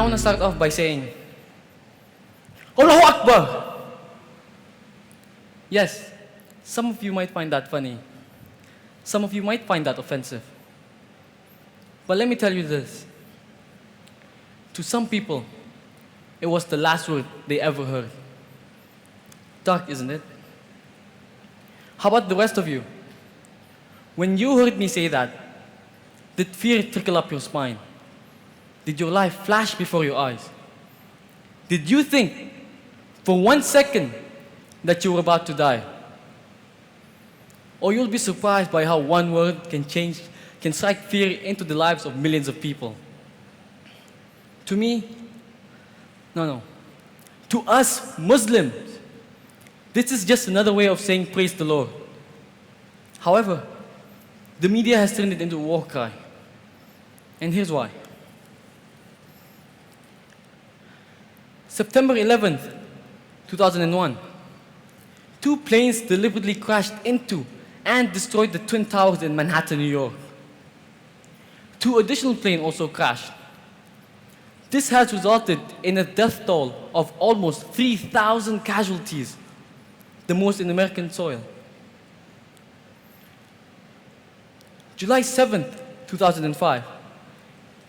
want to start off by saying, Allahu Akbar! Yes, some of you might find that funny. Some of you might find that offensive. But let me tell you this. To some people, it was the last word they ever heard. Dark, isn't it? How about the rest of you? When you heard me say that, did fear trickle up your spine? Did your life flash before your eyes? Did you think for 1 second that you were about to die? Or you'll be surprised by how one word can strike fear into the lives of millions of people. To me, no. To us Muslims, this is just another way of saying praise the Lord. However, the media has turned it into a war cry. And here's why. September 11th, 2001, 2 planes deliberately crashed into and destroyed the Twin Towers in Manhattan, New York. 2 additional planes also crashed. This has resulted in a death toll of almost 3,000 casualties, the most in American soil. July 7th, 2005,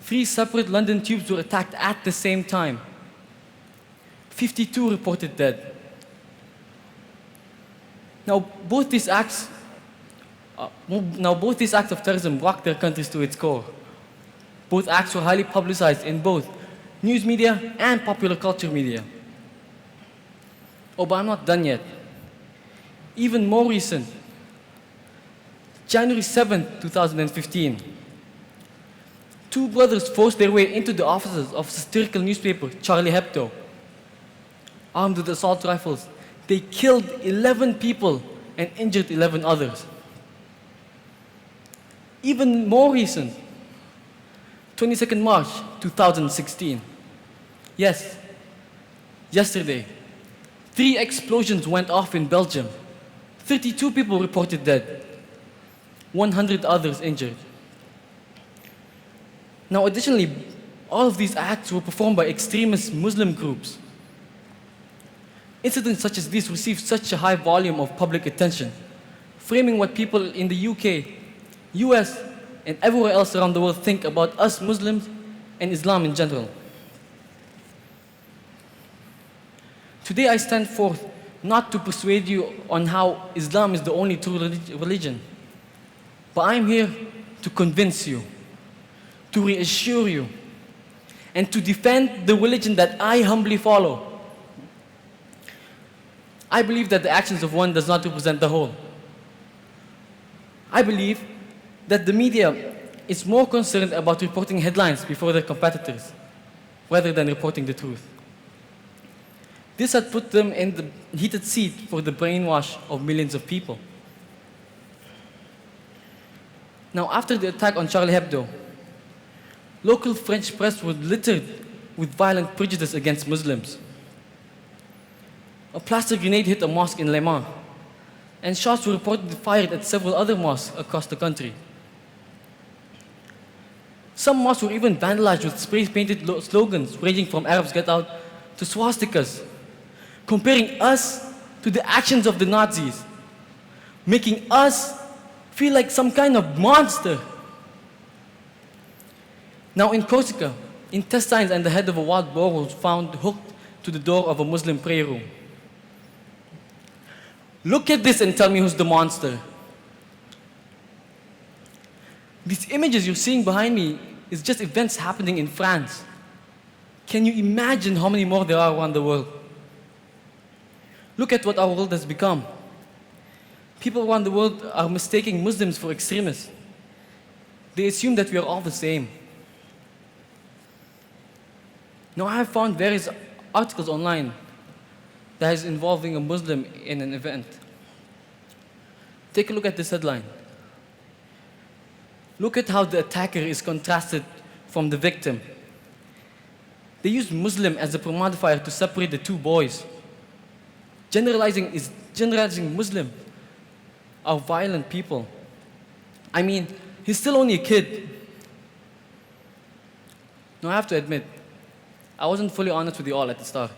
3 separate London tubes were attacked at the same time. 52 reported dead. Now, both these acts of terrorism rocked their countries to its core. Both acts were highly publicized in both news media and popular culture media. Oh, but I'm not done yet. Even more recent, January 7th, 2015, 2 brothers forced their way into the offices of satirical newspaper Charlie Hebdo. Armed with assault rifles, they killed 11 people and injured 11 others. Even more recent, 22nd March 2016. Yes, yesterday, 3 explosions went off in Belgium. 32 people reported dead, 100 others injured. Now, additionally, all of these acts were performed by extremist Muslim groups. Incidents such as these receive such a high volume of public attention, framing what people in the UK, US, and everywhere else around the world think about us Muslims and Islam in general. Today I stand forth not to persuade you on how Islam is the only true religion, but I'm here to convince you, to reassure you, and to defend the religion that I humbly follow. I believe that the actions of one does not represent the whole. I believe that the media is more concerned about reporting headlines before their competitors, rather than reporting the truth. This had put them in the heated seat for the brainwash of millions of people. Now, after the attack on Charlie Hebdo, local French press was littered with violent prejudice against Muslims. A plaster grenade hit a mosque in Le Mans, and shots were reportedly fired at several other mosques across the country. Some mosques were even vandalized with spray-painted slogans ranging from Arabs get out to swastikas, comparing us to the actions of the Nazis, making us feel like some kind of monster. Now in Corsica, intestines and the head of a wild boar was found hooked to the door of a Muslim prayer room. Look at this and tell me who's the monster. These images you're seeing behind me is just events happening in France. Can you imagine how many more there are around the world? Look at what our world has become. People around the world are mistaking Muslims for extremists. They assume that we are all the same. Now, I have found various articles online that is involving a Muslim in an event. Take a look at this headline. Look at how the attacker is contrasted from the victim. They use Muslim as a modifier to separate the 2 boys. Generalizing Muslim are violent people. I mean, he's still only a kid. Now I have to admit, I wasn't fully honest with you all at the start.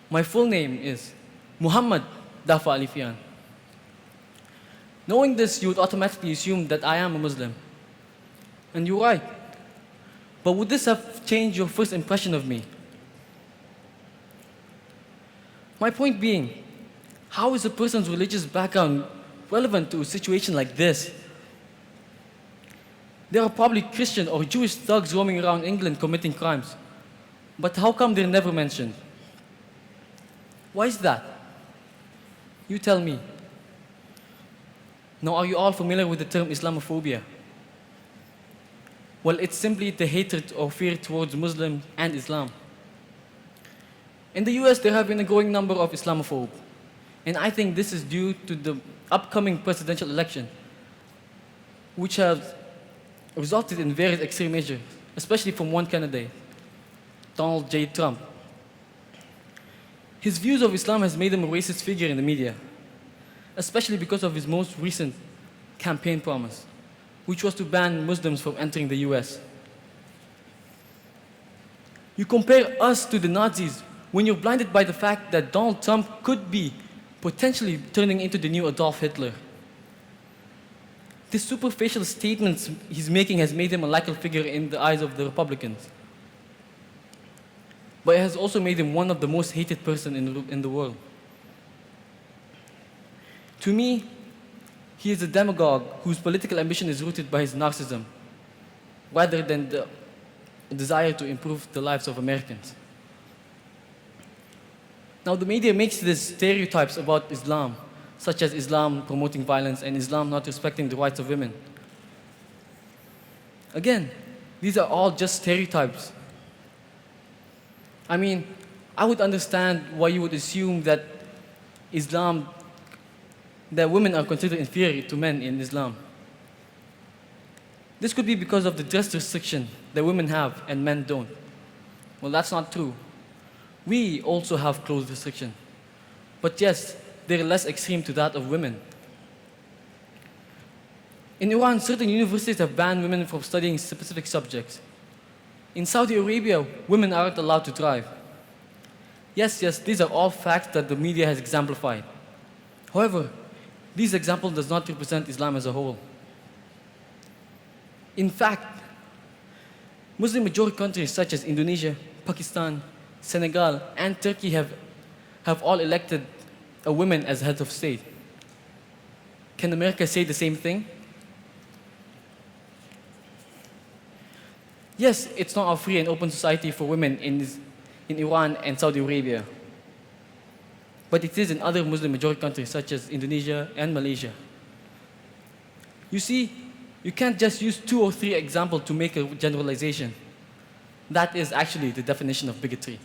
My full name is Muhammad Daffa Alifian. Knowing this, you would automatically assume that I am a Muslim. And you're right. But would this have changed your first impression of me? My point being, how is a person's religious background relevant to a situation like this? There are probably Christian or Jewish thugs roaming around England committing crimes. But how come they're never mentioned? Why is that? You tell me. Now, are you all familiar with the term Islamophobia? Well, it's simply the hatred or fear towards Muslims and Islam. In the US, there have been a growing number of Islamophobes. And I think this is due to the upcoming presidential election, which has resulted in various extreme measures, especially from one candidate, Donald J. Trump. His views of Islam has made him a racist figure in the media, especially because of his most recent campaign promise, which was to ban Muslims from entering the US. You compare us to the Nazis when you're blinded by the fact that Donald Trump could be potentially turning into the new Adolf Hitler. This superficial statements he's making has made him a likable figure in the eyes of the Republicans. But it has also made him one of the most hated person in the world. To me, he is a demagogue whose political ambition is rooted by his narcissism, rather than the desire to improve the lives of Americans. Now, the media makes these stereotypes about Islam, such as Islam promoting violence and Islam not respecting the rights of women. Again, these are all just stereotypes. I mean, I would understand why you would assume that that women are considered inferior to men in Islam. This could be because of the dress restriction that women have and men don't. Well, that's not true. We also have clothes restriction. But yes, they're less extreme to that of women. In Iran, certain universities have banned women from studying specific subjects. In Saudi Arabia, women aren't allowed to drive. Yes, these are all facts that the media has exemplified. However, these examples does not represent Islam as a whole. In fact, Muslim-majority countries such as Indonesia, Pakistan, Senegal, and Turkey have all elected a woman as head of state. Can America say the same thing? Yes, it's not a free and open society for women in Iran and Saudi Arabia. But it is in other Muslim-majority countries such as Indonesia and Malaysia. You see, you can't just use 2 or 3 examples to make a generalization. That is actually the definition of bigotry.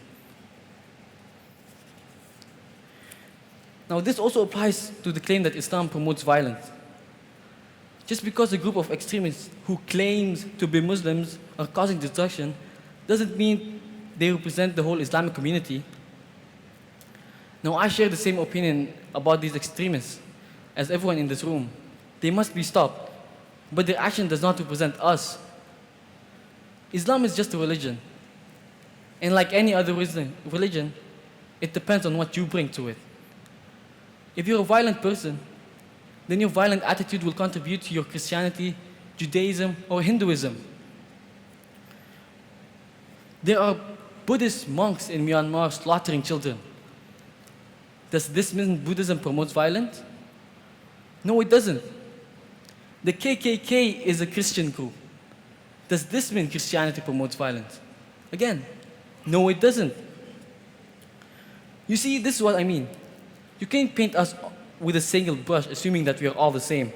Now, this also applies to the claim that Islam promotes violence. Just because a group of extremists who claims to be Muslims are causing destruction doesn't mean they represent the whole Islamic community. Now, I share the same opinion about these extremists as everyone in this room. They must be stopped, but their action does not represent us. Islam is just a religion. And like any other religion, it depends on what you bring to it. If you're a violent person, then your violent attitude will contribute to your Christianity, Judaism, or Hinduism. There are Buddhist monks in Myanmar slaughtering children. Does this mean Buddhism promotes violence? No, it doesn't. The KKK is a Christian group. Does this mean Christianity promotes violence? Again, no, it doesn't. You see, this is what I mean. You can't paint us with a single brush, assuming that we are all the same.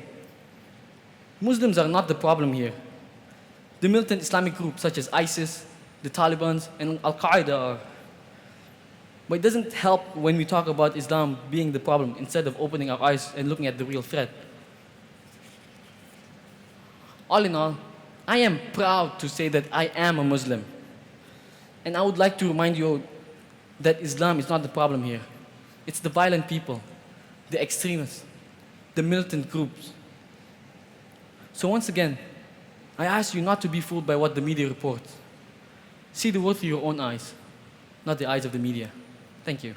Muslims are not the problem here. The militant Islamic groups such as ISIS, the Taliban, and Al-Qaeda are. But it doesn't help when we talk about Islam being the problem instead of opening our eyes and looking at the real threat. All in all, I am proud to say that I am a Muslim. And I would like to remind you that Islam is not the problem here. It's the violent people, the extremists, the militant groups. So once again, I ask you not to be fooled by what the media reports. See the world through your own eyes, not the eyes of the media. Thank you.